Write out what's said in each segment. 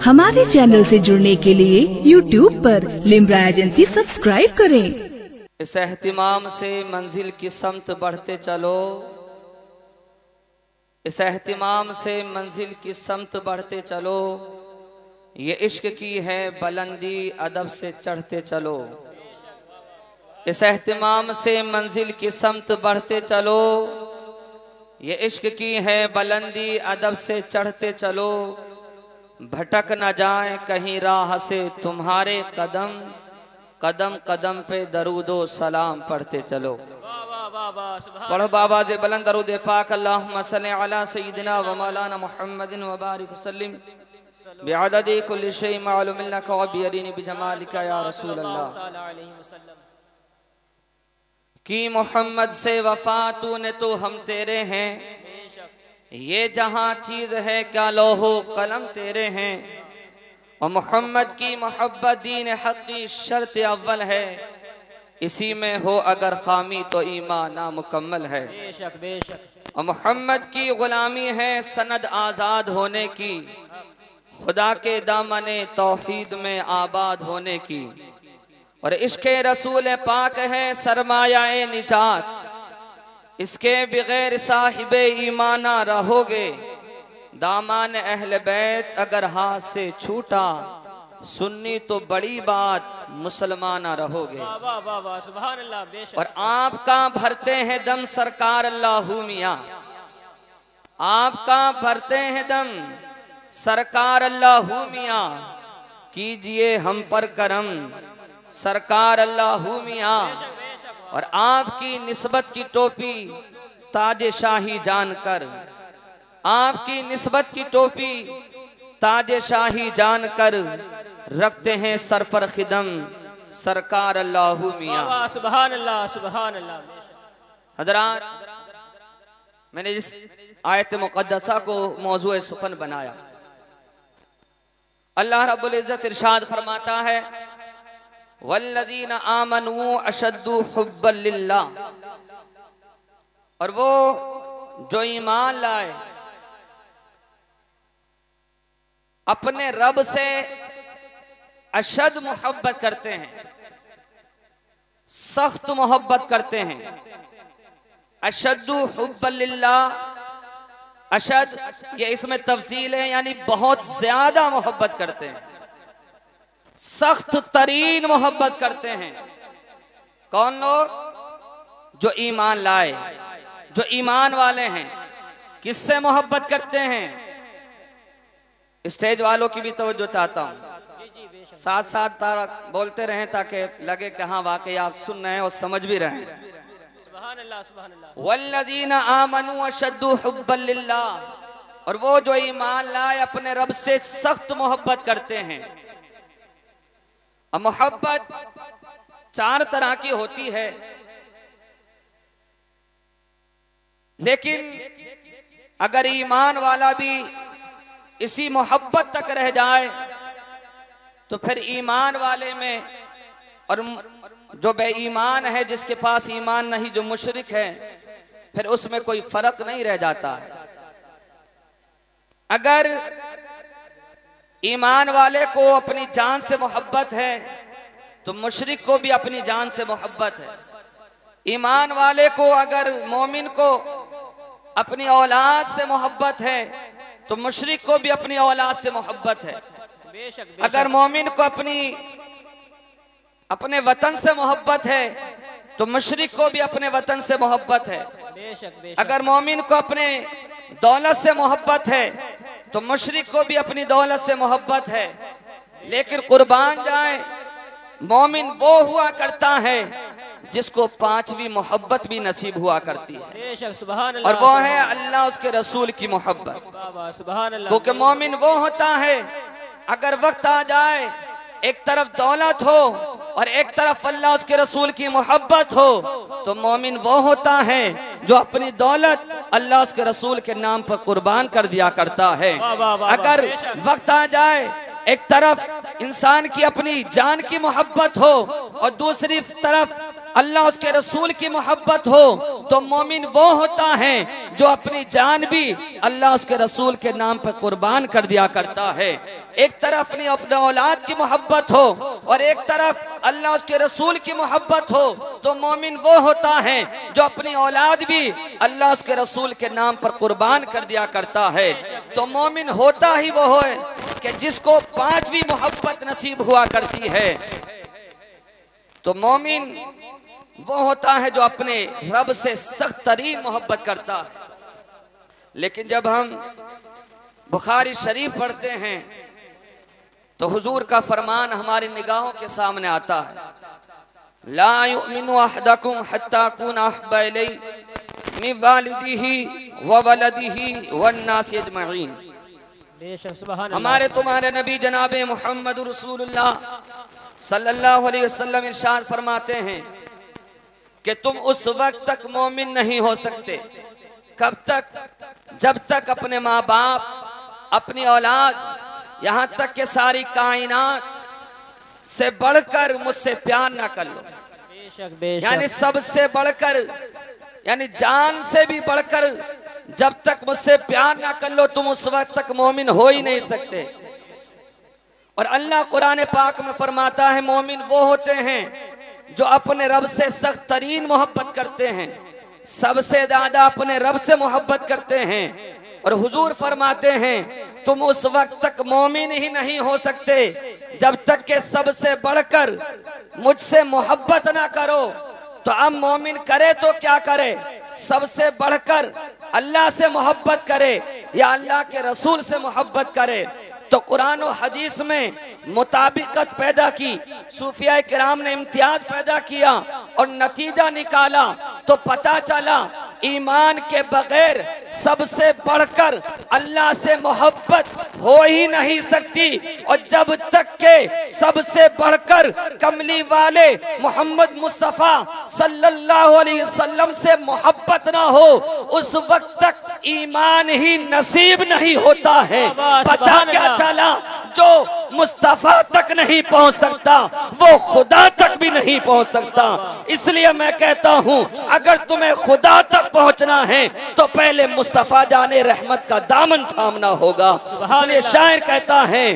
हमारे चैनल से जुड़ने के लिए YouTube पर लिम्रा एजेंसी सब्सक्राइब करें। इस एहतिमाम से मंजिल की समत बढ़ते चलो, इस एहतिमाम से मंजिल की समत बढ़ते चलो। ये इश्क की है बुलंदी, अदब से चढ़ते चलो। इस एहतिमाम से मंजिल की समत बढ़ते चलो। ये इश्क की है बुलंदी, अदब से चढ़ते चलो। भटक न जाए कहीं राह से तुम्हारे कदम, कदम कदम पे दरूदो सलाम पढ़ते चलो। पढ़ो बाबा जे बुलंद दरूद पाक। अल्लाहुम्मा सल्ली अला सय्यिदिना व मौलाना मुहम्मदिन व बारिक वसल्लिम बिअददि कुल्लि शै मालूम लका व बियदीनि बिजमालिका या रसूल अल्लाह। की मोहम्मद से वफा तूने तो हम तेरे हैं, ये जहां चीज है क्या लोहो कलम तेरे हैं। और मोहम्मद की मोहब्बत दीन हक़ की शर्त अव्वल है, इसी में हो अगर खामी तो ईमान नामुकम्मल है। बेशक बेशक। और मोहम्मद की गुलामी है सनद आज़ाद होने की, खुदा के दामने तौहीद में आबाद होने की। और इश्क़े रसूल पाक है सरमाया निजात, इसके बगैर साहिबे ईमाना रहोगे। दामान अहल बैत अगर हाथ से छूटा, सुन्नी तो बड़ी बात मुसलमाना रहोगे। और आपका भरते हैं दम सरकार अल्लाहू मियाँ, आपका भरते हैं दम सरकार अल्लाहू मियाँ। कीजिए हम पर करम सरकार अल्लाहू मियाँ। और आपकी निस्बत की टोपी ताज शाही जानकर, आपकी निस्बत की टोपी ताज शाही जानकर रखते हैं सर पर खिदम सरकार अल्लाहू मियाँ। सुभान अल्लाह सुभान अल्लाह। हज़रात, मैंने इस आयत मुक़द्दसा को मौज़ूए सुखन बनाया। अल्लाह रब्बुल इज़्ज़त इरशाद फरमाता है, वल्लज़ीना आमनू अशद्दु हुब्बन लिल्लाह। और वो जो ईमान लाए अपने रब से अशद मोहब्बत करते हैं, सख्त मोहब्बत करते हैं। अशद्दु हुब्बन लिल्लाह, अशद ये इसमें तफसील है, यानी बहुत ज्यादा मोहब्बत करते हैं, सख्त तरीन मोहब्बत करते हैं। कौन लोग? जो ईमान लाए, जो ईमान वाले हैं। किससे मोहब्बत करते हैं? स्टेज वालों की भी तवज्जो चाहता हूँ, साथ साथ तारा बोलते रहें ताकि लगे कि हाँ वाकई आप सुन रहे हैं और समझ भी रहे हैं। वल्लज़ीना आमनू अशद्दु हुब्बन लिल्लाह। और वो जो ईमान लाए अपने रब से सख्त मोहब्बत करते हैं। अब मोहब्बत चार तरह की होती है, लेकिन अगर ईमान वाला भी इसी मोहब्बत तक रह जाए तो फिर ईमान वाले में और जो बेईमान है, जिसके पास ईमान नहीं, जो मुशरिक है, फिर उसमें कोई फर्क नहीं रह जाता है। अगर ईमान वाले को अपनी जान से मोहब्बत है तो मुशरिक को भी अपनी जान से मोहब्बत है। ईमान वाले को, अगर मोमिन को अपनी औलाद से मोहब्बत है तो मुशरिक को भी अपनी औलाद से मोहब्बत है। अगर मोमिन को अपने वतन से मोहब्बत है तो मुशरिक को भी अपने वतन से मोहब्बत है। अगर मोमिन को अपने दौलत से मोहब्बत है तो मुशरिक को भी अपनी दौलत से मोहब्बत है। लेकिन कुर्बान जाए, मोमिन वो हुआ करता है जिसको पांचवी मोहब्बत भी नसीब हुआ करती है, और वो है अल्लाह उसके रसूल की मोहब्बत। क्योंकि मोमिन वो होता है, अगर वक्त आ जाए एक तरफ दौलत हो और एक तरफ अल्लाह उसके रसूल की मोहब्बत हो, तो मोमिन वो होता है जो अपनी दौलत अल्लाह उसके रसूल के नाम पर कुर्बान कर दिया करता है। अगर वक्त आ जाए एक तरफ इंसान की अपनी जान की मोहब्बत हो और दूसरी तरफ अल्लाह उसके रसूल की मोहब्बत हो तो मोमिन वो होता है जो अपनी जान भी अल्लाह उसके रसूल के नाम पर कुर्बान कर दिया करता है। एक तरफ अपने औलाद की मोहब्बत हो और एक तरफ अल्लाह उसके रसूल की मोहब्बत हो तो मोमिन वो होता है जो अपनी औलाद भी अल्लाह उसके रसूल के नाम पर कुर्बान कर दिया करता है। तो मोमिन होता ही वो है कि जिसको पांचवी मोहब्बत नसीब हुआ करती है। तो मोमिन वो होता है जो अपने रब से सख्त तरीन मोहब्बत करता है। लेकिन जब हम बुखारी शरीफ पढ़ते हैं तो हुजूर का फरमान हमारी निगाहों के सामने आता है, ला युमिनु अहदकुम हत्ता कुना अहब्बा इलैहि मिन वालिदिही व वलदिही वन्नास अजमईन। हमारे तुम्हारे नबी जनाबे मोहम्मद रसूलुल्लाह सल्लल्लाहु अलैहि वसल्लम इरशाद फरमाते हैं कि तुम उस वक्त तक मोमिन नहीं हो सकते, कब तक? जब तक अपने माँ बाप, अपनी औलाद, यहाँ तक कि सारी कायनात से बढ़कर मुझसे प्यार ना कर लो। बेशक बेशक। यानी सबसे बढ़कर, यानी जान से भी बढ़कर जब तक मुझसे प्यार ना कर लो तुम उस वक्त तक मोमिन हो ही नहीं सकते। और अल्लाह कुरान पाक में फरमाता है मोमिन वो होते हैं जो अपने रब से सख्त तरीन मोहब्बत करते हैं, सबसे ज्यादा अपने रब से मोहब्बत करते हैं। और हुजूर फरमाते हैं तुम उस वक्त तक मोमिन ही नहीं हो सकते जब तक के सबसे बढ़कर मुझसे मोहब्बत ना करो। तो अब मोमिन करे तो क्या करे? सबसे बढ़कर अल्लाह से मोहब्बत करे या अल्लाह के रसूल से मोहब्बत करे। तो कुरान और हदीस में मुताबिकत पैदा की, सूफिया किराम ने इम्तियाज पैदा किया और नतीजा निकाला तो पता चला ईमान के बगैर सबसे बढ़कर अल्लाह से मोहब्बत हो ही नहीं सकती। और जब तक के सबसे बढ़कर कमली वाले मोहम्मद मुस्तफ़ा सल्लल्लाहु अलैहि वसल्लम से मोहब्बत ना हो उस वक्त तक ईमान ही नसीब नहीं होता है। पता क्या चला? जो मुस्तफ़ा तक नहीं पहुंच सकता वो खुदा तक भी नहीं पहुंच सकता। इसलिए मैं कहता हूं अगर तुम्हें खुदा तक पहुंचना है तो पहले मुस्तफ़ा जाने रहमत का दामन थामना होगा। इसलिए शायर कहता है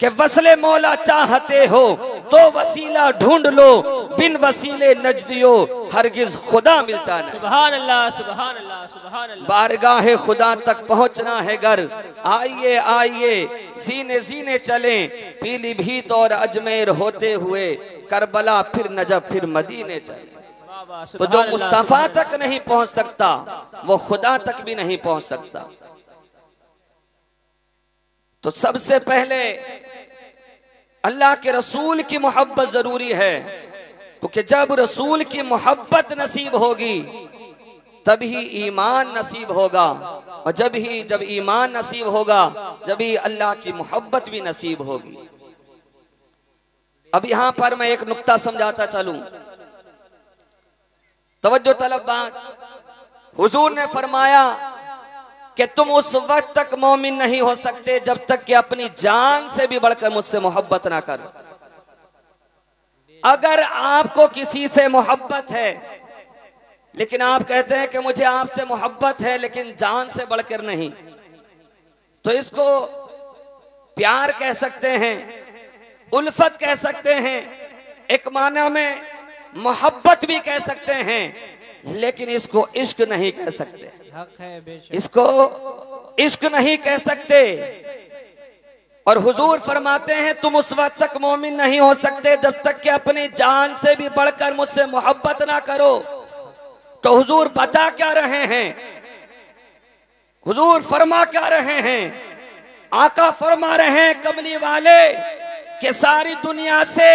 कि वसले मौला चाहते हो तो वसीला ढूंढ लो, बिन वसीले नजदियो हरगिज खुदा मिलता नहीं। सुभान अल्लाह सुभान अल्लाह सुभान अल्लाह। बारगाहे खुदा तक पहुंचना है गर, आइए आइए सीने सीने चले, पीलीभीत और अजमेर होते हुए करबला फिर नजफ फिर मदीने चले। तो जो मुस्तफ़ा तक नहीं पहुंच सकता वो खुदा तक भी नहीं पहुंच सकता। तो सबसे पहले अल्लाह के रसूल की मोहब्बत जरूरी है, क्योंकि जब रसूल की मोहब्बत नसीब होगी तभी ईमान नसीब होगा, और जब ईमान नसीब होगा जब ही अल्लाह की मोहब्बत भी नसीब होगी। अब यहां पर मैं एक नुक्ता समझाता चलूं, तवज्जो तलब बात। हुजूर ने फरमाया कि तुम उस वक्त तक मोमिन नहीं हो सकते जब तक कि अपनी जान से भी बढ़कर मुझसे मोहब्बत ना करो। अगर आपको किसी से मोहब्बत है लेकिन आप कहते हैं कि मुझे आपसे मोहब्बत है लेकिन जान से बढ़कर नहीं, तो इसको प्यार कह सकते हैं, उल्फत कह सकते हैं, एक माना में मोहब्बत भी कह सकते हैं, लेकिन इसको इश्क नहीं कह सकते। इसको इश्क नहीं कह सकते। और हुजूर फरमाते हैं तुम उस वक्त तक मोमिन नहीं हो सकते जब तक कि अपनी जान से भी बढ़कर मुझसे मोहब्बत ना करो। तो हुजूर बता क्या रहे हैं? हुजूर फरमा क्या रहे हैं? आका फरमा रहे हैं कमली वाले कि सारी दुनिया से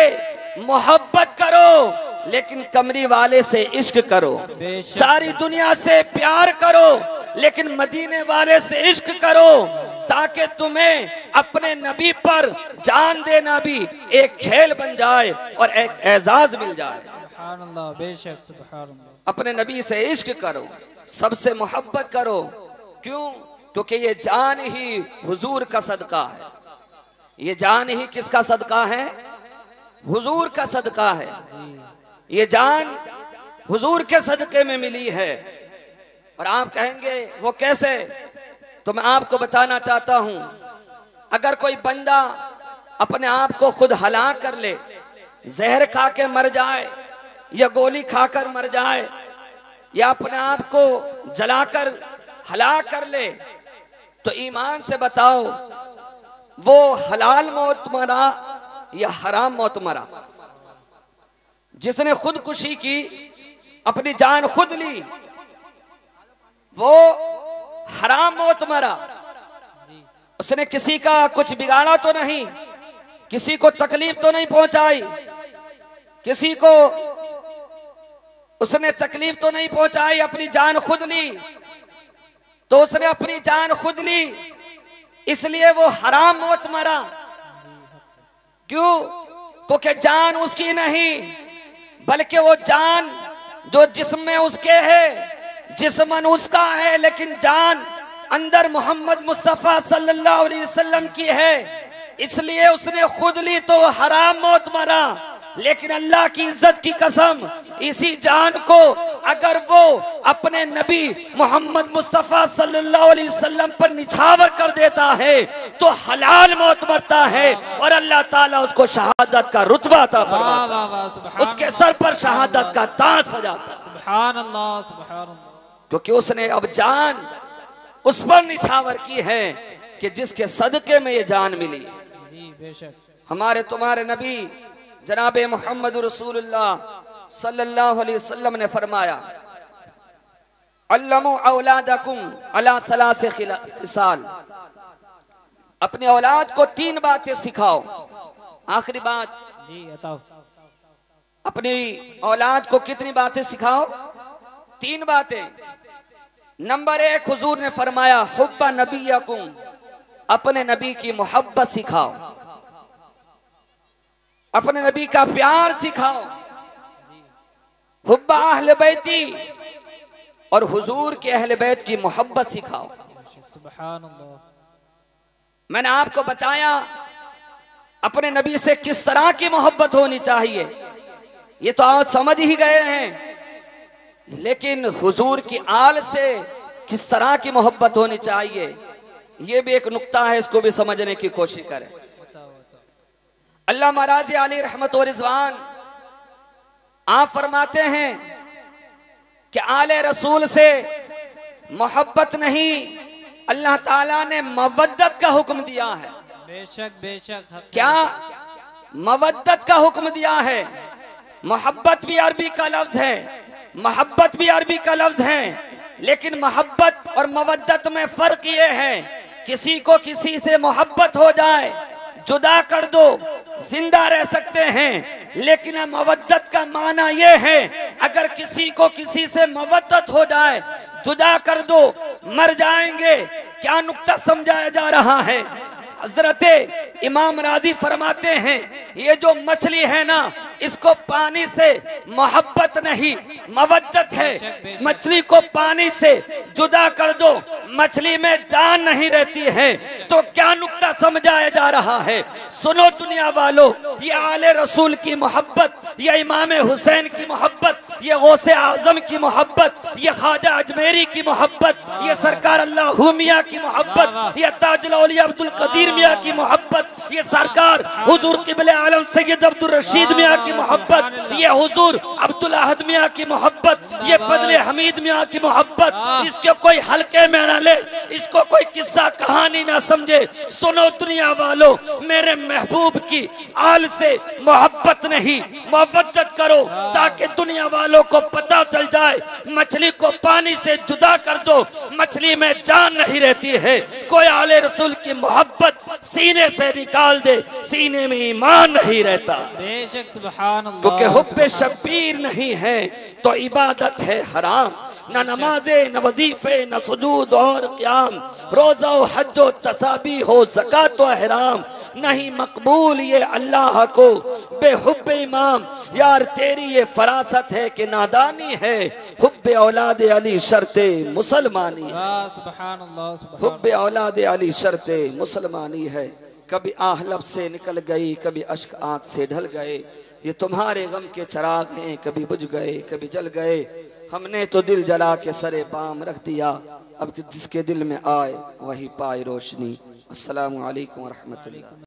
मोहब्बत करो लेकिन कमरी वाले से इश्क करो, सारी दुनिया से प्यार करो लेकिन मदीने वाले से इश्क करो, ताकि तुम्हें अपने नबी पर जान देना भी एक खेल बन जाए और एक एजाज मिल जाए। सुभान अल्लाह, बेशक सुभान अल्लाह। अपने नबी से इश्क करो, सबसे मोहब्बत करो। क्यों? क्योंकि ये जान ही हुजूर का सदका है। ये जान ही किसका सदका है? हुजूर का सदका है। ये जान हुजूर के सदके में मिली है। और आप कहेंगे वो कैसे? तो मैं आपको बताना चाहता हूं, अगर कोई बंदा अपने आप को खुद हलाक कर ले, जहर खा के मर जाए या गोली खाकर मर जाए या अपने आप को जलाकर हलाक कर ले, तो ईमान से बताओ वो हलाल मौत मरा या हराम मौत मरा? जिसने खुदकुशी की, अपनी जान खुद ली, वो हराम मौत मरा। उसने किसी का कुछ बिगाड़ा तो नहीं, किसी को तकलीफ तो नहीं पहुंचाई, किसी को उसने तकलीफ तो नहीं पहुंचाई, अपनी जान खुद ली। तो उसने अपनी जान खुद ली, इसलिए वो हराम मौत मरा। क्यों? क्योंकि जान उसकी नहीं, बल्कि वो जान जो जिस्म में उसके है, जिस्मन उसका है, लेकिन जान अंदर मोहम्मद मुस्तफा सल्लल्लाहु अलैहि वसल्लम की है। इसलिए उसने खुद ली तो हराम मौत मरा। लेकिन अल्लाह की इज्जत की कसम, इसी जान को अगर वो अपने नबी मोहम्मद मुस्तफा सल्लल्लाहु अलैहि वसल्लम पर निछावर कर देता है तो हलाल मौत मरता है और अल्लाह ताला उसको शहादत का रुतबा अता फरमाता है, उसके सर पर शहादत का ताज सजाता है। सुभान अल्लाह, सुभान अल्लाह। क्योंकि उसने अब जान उस पर निछावर की है कि जिसके सदके में ये जान मिली। जी बेशक। हमारे तुम्हारे नबी जनाब मोहम्मद रसूलुल्लाह सल्लल्लाहु अलैहि वसल्लम ने फरमाया, अल्लमु औलादकुम अला सलासे खिसाल, अपने औलाद को 3 बातें सिखाओ। आखिरी बात जी बताओ। अपनी औलाद को कितनी बातें सिखाओ? 3 बातें। नंबर 1, हुजूर ने फरमाया हुब्बा नबियकुम, अपने नबी की मोहब्बत सिखाओ, अपने नबी का प्यार सिखाओ। हुब्बा अहले बैती, और हुजूर के अहले बैत की मोहब्बत सिखाओ। सुभान अल्लाह। मैंने आपको बताया अपने नबी से किस तरह की मोहब्बत होनी चाहिए, ये तो आज समझ ही गए हैं। लेकिन हुजूर की आल से किस तरह की मोहब्बत होनी चाहिए, ये भी एक नुक्ता है, इसको भी समझने की कोशिश करें। अल्लाह महाराज अली रहमत व रिजवान आप फरमाते हैं कि आले रसूल से मोहब्बत नहीं, अल्लाह ताला ने मवद्दत का हुक्म दिया है। बेशक बेशक। क्या मवद्दत का हुक्म दिया है? मोहब्बत भी अरबी का लफ्ज है, मोहब्बत भी अरबी का लफ्ज है, लेकिन मोहब्बत और मवद्दत में फर्क ये है, किसी को किसी से मोहब्बत हो जाए, जुदा कर दो, जिंदा रह सकते हैं, लेकिन मवद्दत का माना यह है अगर किसी को किसी से मवद्दत हो जाए, जुदा कर दो, मर जाएंगे। क्या नुक्ता समझाया जा रहा है? हजरत इमाम राजी फरमाते हैं ये जो मछली है ना, इसको पानी से मोहब्बत नहीं मवद्दत है। मछली को पानी से जुदा कर दो, मछली में जान नहीं रहती है। तो क्या नुक्ता समझाया जा रहा है? सुनो दुनिया वालों, ये आले रसूल की मोहब्बत, ये इमाम हुसैन की मोहब्बत, ये गौसे आजम की मोहब्बत, ये ख्वाजा अजमेरी की मोहब्बत, ये सरकार अल्लाह मियां की मोहब्बत, ये ताजुल औलिया अब्दुल कदीर मियां की मोहब्बत, ये सरकार हुजूर क़िबले आलम सैयद अब्दुल रशीद मियां की मोहब्बत, ये हुजूर अब्दुल अहद मियां की मोहब्बत, ये फजले हमीद मियां की मोहब्बत, इसके कोई हल्के में न ले, इसको कोई किस्सा कहानी ना समझे। सुनो दुनिया वालों, मेरे महबूब की आल से मोहब्बत नहीं मवद्दत करो, ताकि दुनिया वालों को पता चल जाए मछली को पानी से जुदा कर दो, मछली में जान नहीं रहती है। कोई आले रसूल की मोहब्बत सीने से निकाल दे, सीने में ईमान नहीं रहता। बेशक सुभान अल्लाह। क्योंकि हुब्बे शब्बीर नहीं है तो इबादत है हराम, न नमाजे न वजीफे न सुजूद और क़याम, रोज़ा व हज व तसाबी हो ज़कात व हराम, नहीं मकबूल ये अल्लाह को बेहुब्बे इमाम। यार तेरी ये फरासत है कि नादानी है, हुब्बे औलाद अली शर्ते मुसलमानी है। सुभान अल्लाह, सुभान हुब्बे औलाद अली शर्ते मुसलमानी है। कभी आह लब से निकल गई, कभी अश्क आँख से ढल गए, ये तुम्हारे गम के चराग हैं, कभी बुझ गए कभी जल गए, हमने तो दिल जला के सरे बाम रख दिया, अब जिसके दिल में आए वही पाए रोशनी। अस्सलामु अलैकुम व रहमतुल्लाह।